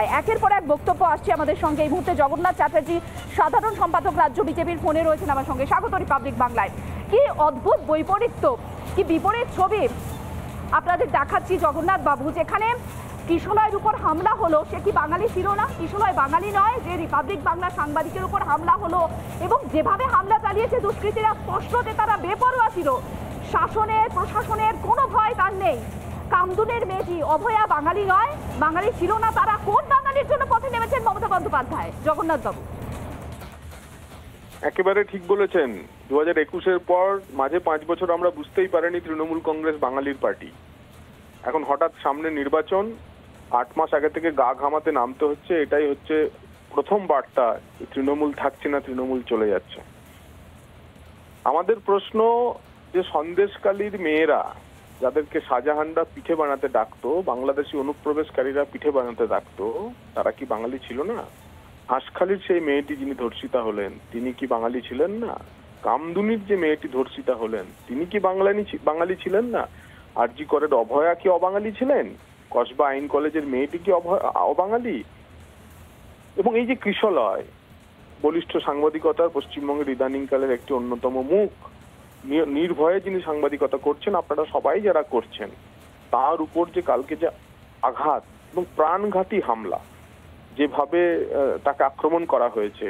বন্দ্যোপাধ্যায়। একের পর এক বক্তব্য আসছে আমাদের সঙ্গে। এই মুহূর্তে জগন্নাথ চ্যাটার্জি, সাধারণ সম্পাদক রাজ্য বিজেপির, ফোনে রয়েছেন আমার সঙ্গে। স্বাগত রিপাবলিক বাংলায়। কি অদ্ভুত বৈপরীত্য, কি বিপরীত ছবি আপনাদের দেখাচ্ছি জগন্নাথ বাবু। যেখানে কিশলয়ের উপর হামলা হলো, সে কি বাঙালি ছিল না? কিশলয় বাঙালি নয়, যে রিপাবলিক বাংলা সাংবাদিকের উপর হামলা হলো এবং যেভাবে হামলা চালিয়েছে দুষ্কৃতীরা, স্পষ্ট যে তারা বেপরোয়া ছিল। শাসনের, প্রশাসনের কোনো ভয় তার নেই। কামদুনের মেয়েটি অভয়া বাঙালি নয়, বাঙালি ছিল না তারা। কোন বাঙালির জন্য পথে নেমেছেন মমতা বন্দ্যোপাধ্যায়? জগন্নাথ বাবু একেবারে ঠিক বলেছেন। 2021-এর পর মাঝে 5 বছর আমরা বুঝতেই পারিনি তৃণমূল কংগ্রেস বাঙালির পার্টি। এখন হঠাৎ সামনে নির্বাচন, 8 মাস আগে থেকে গা ঘামাতে নামতে হচ্ছে। এটাই হচ্ছে প্রথম বার্তা, তৃণমূল থাকছে না, তৃণমূল চলে যাচ্ছে। আমাদের প্রশ্ন যে সন্দেশকালীর মেয়েরা, যাদেরকে শাহজাহানরা পিঠে বানাতে ডাকতো, বাংলাদেশি অনুপ্রবেশকারীরা পিঠে বানাতে ডাকতো, তারা কি বাঙালি ছিল না? হাঁসখালির সেই মেয়েটি যিনি ধর্ষিতা হলেন, তিনি কি বাঙালি ছিলেন না? কামদুনির যে মেয়েটি ধর্ষিতা হলেন, তিনি কি বাঙালি ছিলেন না? আরজি করের অভয়া কি অবাঙালি ছিলেন? কসবা আইন কলেজের মেয়েটি কি অবাঙালি? এবং এই যে কিশলয়, বলিষ্ঠ সাংবাদিকতার পশ্চিমবঙ্গের ইদানিংকালের একটি অন্যতম মুখ, নির্ভয়ে যিনি সাংবাদিকতা করছেন, আপনারা সবাই যারা করছেন, তার উপর যে কালকে যে আঘাত এবং প্রাণঘাতী হামলা, যেভাবে তাকে আক্রমণ করা হয়েছে,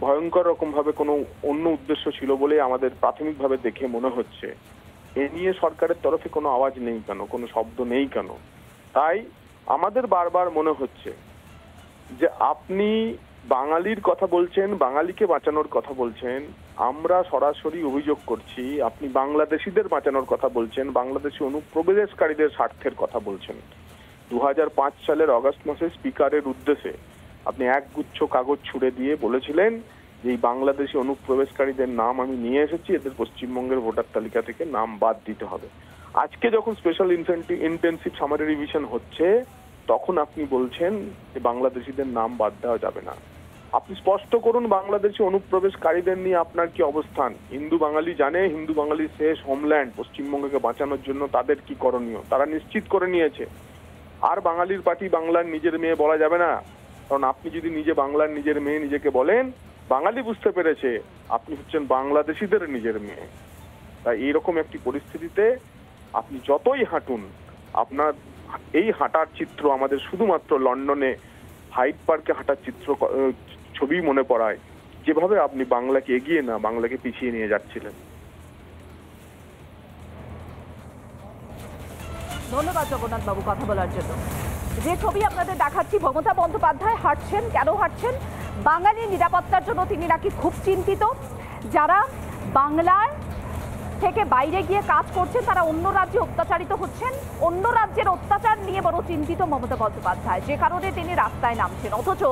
ভয়ঙ্কর রকম ভাবে কোনো অন্য উদ্দেশ্য ছিল বলে আমাদের প্রাথমিকভাবে দেখে মনে হচ্ছে। এ নিয়ে সরকারের তরফে কোনো আওয়াজ নেই কেন, কোনো শব্দ নেই কেন? তাই আমাদের বারবার মনে হচ্ছে যে আপনি বাঙালির কথা বলছেন, বাঙালিকে বাঁচানোর কথা বলছেন, আমরা সরাসরি অভিযোগ করছি আপনি বাংলাদেশিদের বাঁচানোর কথা বলছেন, বাংলাদেশি অনুপ্রবেশকারীদের স্বার্থের কথা বলছেন। 2005 সালের অগাস্ট মাসে স্পিকারের উদ্দেশ্যে আপনি একগুচ্ছ কাগজ ছুড়ে দিয়ে বলেছিলেন যে এই বাংলাদেশি অনুপ্রবেশকারীদের নাম আমি নিয়ে এসেছি, এদের পশ্চিমবঙ্গের ভোটার তালিকা থেকে নাম বাদ দিতে হবে। আজকে যখন স্পেশাল ইন্টেনসিভ সামারি রিভিশন হচ্ছে, তখন আপনি বলছেন যে বাংলাদেশিদের নাম বাদ দেওয়া যাবে না। আপনি স্পষ্ট করুন বাংলাদেশি অনুপ্রবেশকারীদের নিয়ে আপনার কি অবস্থান। হিন্দু বাঙালি জানে হিন্দু বাঙালি শেষ হোমল্যান্ড, পশ্চিমবঙ্গকে বাঁচানোর জন্য তাদের কি করণীয় তারা নিশ্চিত করে নিয়েছে। আর বাঙালির পার্টি বাংলার নিজের মেয়ে বলা যাবে না, কারণ আপনি যদি নিজে বাংলার নিজের মেয়ে নিজেকে বলেন, বাঙালি বুঝতে পেরেছে আপনি হচ্ছেন বাংলাদেশিদের নিজের মেয়ে। তাই এইরকম একটি পরিস্থিতিতে আপনি যতই হাঁটুন, আপনার এই হাঁটার চিত্র আমাদের শুধুমাত্র লন্ডনে হাইড পার্কে হাঁটার ছবি মনে পড়ায়, যেভাবে আপনি বাংলাকে এগিয়ে না বাংলাকে পিছিয়ে নিয়ে যাচ্ছিলেন। ধন্যবাদ জগন্নাথ বাবু কথা বলার জন্য। যে ছবি আপনাদের দেখাচ্ছি, মমতা বন্দ্যোপাধ্যায় হাঁটছেন। কেন হাঁটছেন? বাঙালির নিরাপত্তার জন্য তিনি নাকি খুব চিন্তিত। যারা বাংলার থেকে বাইরে গিয়ে কাজ করছেন তারা অন্য রাজ্যে অত্যাচারিত হচ্ছেন, অন্য রাজ্যের অত্যাচার নিয়ে বড় চিন্তিত মমতা বন্দ্যোপাধ্যায়, যে কারণে তিনি রাস্তায় নামছেন। অথচ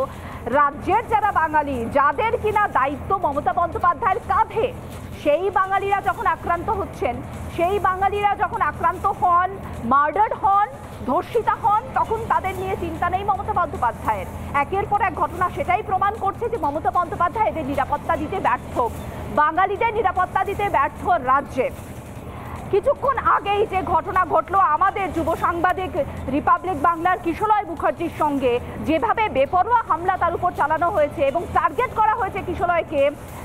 রাজ্যের যারা বাঙালি, যাদের কিনা দায়িত্ব মমতা বন্দ্যোপাধ্যায়ের কাঁধে, সেই বাঙালিরা যখন আক্রান্ত হচ্ছেন, সেই বাঙালিরা যখন আক্রান্ত হন, মার্ডার্ড হন, ধর্ষিতা হন, তখন তাদের নিয়ে চিন্তা নেই মমতা বন্দ্যোপাধ্যায়ের। একের পর এক ঘটনা সেটাই প্রমাণ করছে যে মমতা বন্দ্যোপাধ্যায় এদের নিরাপত্তা দিতে ব্যর্থ, বাঙালিদের নিরাপত্তা দিতে ব্যর্থ রাজ্যে। কিছুক্ষণ আগেই যে ঘটনা ঘটলো আমাদের যুব সাংবাদিক রিপাবলিক বাংলার কিশলয় মুখার্জির সঙ্গে, যেভাবে বেপরোয়া হামলা তার উপর চালানো হয়েছে এবং টার্গেট করা হয়েছে কিশলয়কে,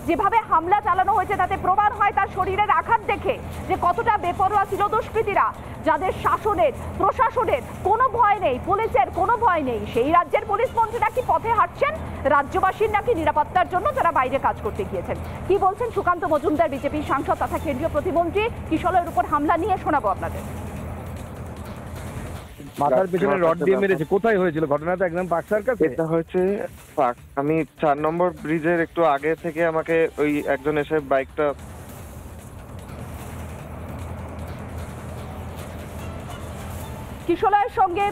যেভাবে হামলা চালানো হয়েছে তাতে প্রমাণ হয় তার শরীরের আঘাত দেখে যে কতটা বেপরোয়া ছিল দুষ্কৃতীরা, যাদের শাসনের, প্রশাসনের কোনো ভয় নেই, পুলিশের কোনো ভয় নেই। সেই রাজ্যের পুলিশ মন্ত্রী নাকি পথে হাঁটছেন রাজ্যবাসীর নাকি নিরাপত্তার জন্য, যারা বাইরে কাজ করতে গিয়েছেন। কি বলছেন সুকান্ত মজুমদার, বিজেপির সাংসদ তথা কেন্দ্রীয় প্রতিমন্ত্রী, কিশলয়ের উপর হামলা নিয়ে শোনাবো আপনাদের। মাথার পেছনে রড দিয়ে মেরেছে। কোথায় হয়েছিল ঘটনাটা? একদম পাকসার কাছে। এটা হয়েছে আমি 4 নম্বর ব্রিজের একটু আগে থেকে আমাকে ওই একজন এসে বাইকটা কিশলয়ের সঙ্গে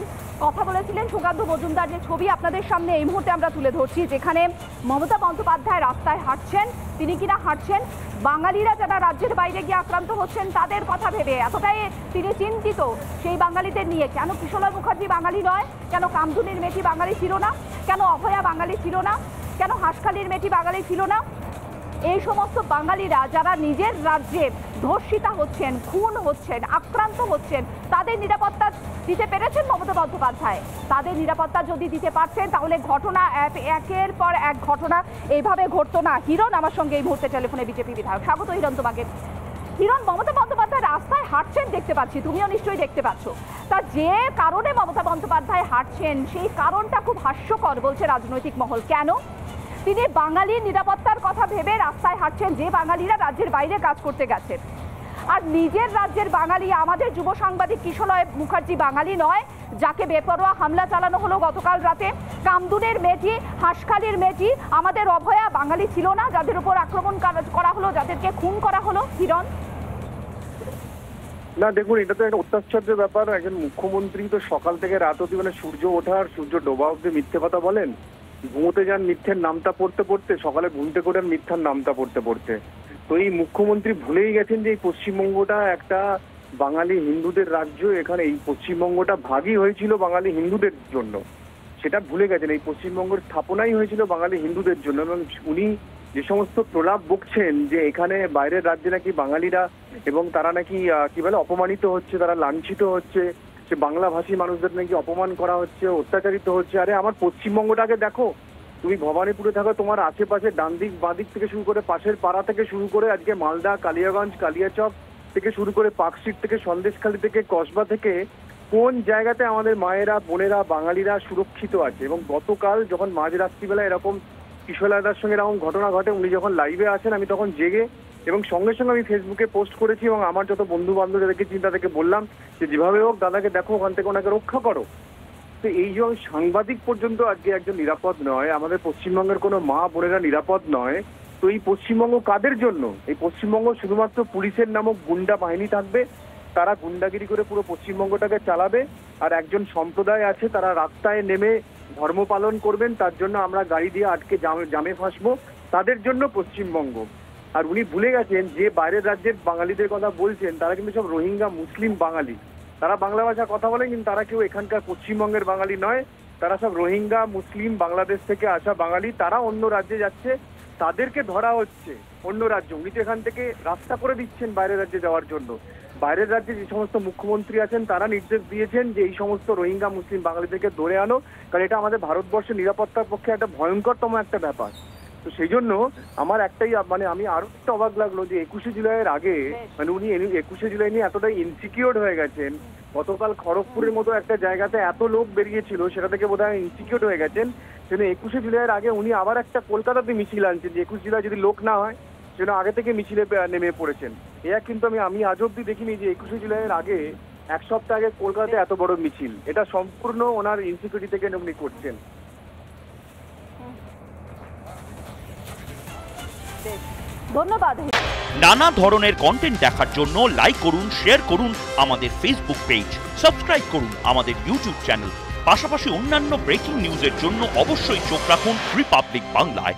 কথা বলেছিলেন সুকান্ত মজুমদার। যে ছবি আপনাদের সামনে এই মুহূর্তে আমরা তুলে ধরছি, যেখানে মমতা বন্দ্যোপাধ্যায় রাস্তায় হাঁটছেন, তিনি কিনা হাঁটছেন বাঙালিরা যারা রাজ্যের বাইরে গিয়ে আক্রান্ত হচ্ছেন তাদের কথা ভেবে। এতটাই তিনি চিন্তিত সেই বাঙালিদের নিয়ে। কেন কিশলয় মুখার্জি বাঙালি নয়? কেন কামদুনির মেয়েটি বাঙালি ছিল না? কেন অভয়া বাঙালি ছিল না? কেন হাঁসখালির মেয়েটি বাঙালি ছিল না? এই সমস্ত বাঙালিরা যারা নিজের রাজ্যে ধর্ষিতা হচ্ছেন, খুন হচ্ছেন, আক্রান্ত হচ্ছেন, তাদের নিরাপত্তা দিতে পেরেছেন মমতা বন্দ্যোপাধ্যায়? তাদের নিরাপত্তা যদি দিতে পারতেন তাহলে ঘটনা একের পর এক ঘটনা এইভাবে ঘটতো না। হিরণ আমার সঙ্গে এই মুহূর্তে টেলিফোনে, বিজেপি বিধায়ক। স্বাগত হিরণ তোমাকে। হিরণ, মমতা বন্দ্যোপাধ্যায় রাস্তায় হাঁটছেন দেখতে পাচ্ছি, তুমিও নিশ্চয়ই দেখতে পাচ্ছ। তা যে কারণে মমতা বন্দ্যোপাধ্যায় হাঁটছেন সেই কারণটা খুব হাস্যকর বলছে রাজনৈতিক মহল। কেন? তিনি বাঙালির নিরাপত্তার কথা ভেবে রাস্তায় হাঁটছেন, যে বাঙালিরা রাজ্যের বাইরে কাজ করতে গেছে। আর নিজের রাজ্যের বাঙালি, আমাদের যুব সাংবাদিক কিশলয় মুখার্জি বাঙালি নয়, যাকে বেপরোয়া হামলা চালানো হলো গতকাল রাতে। কামদুনের মেয়েটি, হাঁসখালির মেয়েটি, আমাদের অভয়া বাঙালি ছিল না, যাদের উপর আক্রমণ করা হলো, যাদেরকে খুন করা হলো? হিরণ, না দেখুন, এটা তো একটা অত্যাশ্চর্য ব্যাপার। একজন মুখ্যমন্ত্রী তো সকাল থেকে রাত অব্দি, মানে সূর্য ওঠার সূর্য ডোবা অব্দি মিথ্যে কথা বলেন। ঘুমোতে যান মিথ্যের নামটা পড়তে পড়তে, সকালে ঘুমতে করে মিথ্যার নামটা পড়তে পড়তে। তো এই মুখ্যমন্ত্রী ভুলেই গেছেন যে এই পশ্চিমবঙ্গটা একটা বাঙালি হিন্দুদের রাজ্য। এখানে এই পশ্চিমবঙ্গটা ভাগই হয়েছিল বাঙালি হিন্দুদের জন্য, সেটা ভুলে গেছেন। এই পশ্চিমবঙ্গের স্থাপনাই হয়েছিল বাঙালি হিন্দুদের জন্য। এবং উনি যে সমস্ত প্রলাপ বকছেন যে এখানে বাইরের রাজ্যে নাকি বাঙালিরা এবং তারা নাকি কি বলে অপমানিত হচ্ছে, তারা লাঞ্ছিত হচ্ছে, সে বাংলাভাষী মানুষদের নাকি অপমান করা হচ্ছে, অত্যাচারিত হচ্ছে। আরে আমার পশ্চিমবঙ্গটাকে দেখো, তুমি ভবানীপুরে থাকো, তোমার আশেপাশে ডান দিক বাঁ দিক থেকে শুরু করে পাশের পাড়া থেকে শুরু করে আজকে মালদা, কালিয়াগঞ্জ, কালিয়াচক থেকে শুরু করে পার্কস্ট্রিট থেকে, সন্দেশখালী থেকে, কসবা থেকে কোন জায়গাতে আমাদের মায়েরা, বোনেরা, বাঙালিরা সুরক্ষিত আছে। এবং গতকাল যখন মাঝরাত্রিবেলা এরকম কিশোরদার সঙ্গে এরকম ঘটনা ঘটে, উনি যখন লাইভে আসেন, আমি তখন জেগে এবং সঙ্গে সঙ্গে আমি ফেসবুকে পোস্ট করেছি এবং আমার যত বন্ধু বান্ধব যাদেরকে চিন্তা তাদেরকে বললাম যে যেভাবে হোক দাদাকে দেখো, ওখান থেকে ওনাকে রক্ষা করো। তো এই যে সাংবাদিক পর্যন্ত আজকে একজন নিরাপদ নয়, আমাদের পশ্চিমবঙ্গের কোনো মা বোনেরা নিরাপদ নয়। তো এই পশ্চিমবঙ্গ কাদের জন্য? এই পশ্চিমবঙ্গ শুধুমাত্র পুলিশের নামক গুন্ডা বাহিনী থাকবে, তারা গুন্ডাগিরি করে পুরো পশ্চিমবঙ্গটাকে চালাবে। আর একজন সম্প্রদায় আছে, তারা রাস্তায় নেমে ধর্ম পালন করবেন, তার জন্য আমরা গাড়ি দিয়ে আটকে জামে ফাঁসবো, তাদের জন্য পশ্চিমবঙ্গ। আর উনি ভুলে গেছেন যে বাইরের রাজ্যের বাঙালিদের কথা বলছেন, তারা কিন্তু সব রোহিঙ্গা মুসলিম বাঙালি। তারা বাংলা ভাষা কথা বলেন, কিন্তু তারা কেউ এখানকার পশ্চিমবঙ্গের বাঙালি নয়। তারা সব রোহিঙ্গা মুসলিম বাংলাদেশ থেকে আসা বাঙালি। তারা অন্য রাজ্যে যাচ্ছে, তাদেরকে ধরা হচ্ছে অন্য রাজ্য। উনি তো এখান থেকে রাস্তা করে দিচ্ছেন বাইরের রাজ্যে যাওয়ার জন্য। বাইরের রাজ্যে যে সমস্ত মুখ্যমন্ত্রী আছেন তারা নির্দেশ দিয়েছেন যে এই সমস্ত রোহিঙ্গা মুসলিম বাঙালিদেরকে ধরে আনো, কারণ এটা আমাদের ভারতবর্ষের নিরাপত্তার পক্ষে একটা ভয়ঙ্করতম একটা ব্যাপার। তো সেই জন্য আমার একটাই, মানে আমি আরো একটা অবাক লাগলো যে 21শে জুলাইয়ের আগে, মানে উনি 21শে জুলাই নিয়ে এতটাই ইনসিকিউর হয়ে গেছেন। গতকাল খড়গপুরের মতো একটা জায়গাতে এত লোক বেরিয়েছিল, সেটা থেকে বোধহয় ইনসিকিউর হয়ে গেছেন। সেজন্য 21শে জুলাইয়ের আগে উনি আবার একটা কলকাতাতে মিছিল আনছেন যে 21 জুলাই যদি লোক না হয়, সেজন্য আগে থেকে মিছিলে নেমে পড়েছেন। এটা কিন্তু আমি আজ অব্দি দেখিনি যে 21শে জুলাইয়ের আগে এক সপ্তাহ আগে কলকাতাতে এত বড় মিছিল। এটা সম্পূর্ণ ওনার ইনসিকিউরিটি থেকে উনি করছেন। ধন্যবাদ। নানা ধরনের কন্টেন্ট দেখার জন্য লাইক করুন, শেয়ার করুন আমাদের ফেসবুক পেজ, সাবস্ক্রাইব করুন আমাদের ইউটিউব চ্যানেল। পাশাপাশি অন্যান্য ব্রেকিং নিউজের জন্য অবশ্যই চোখ রাখুন রিপাবলিক বাংলায়।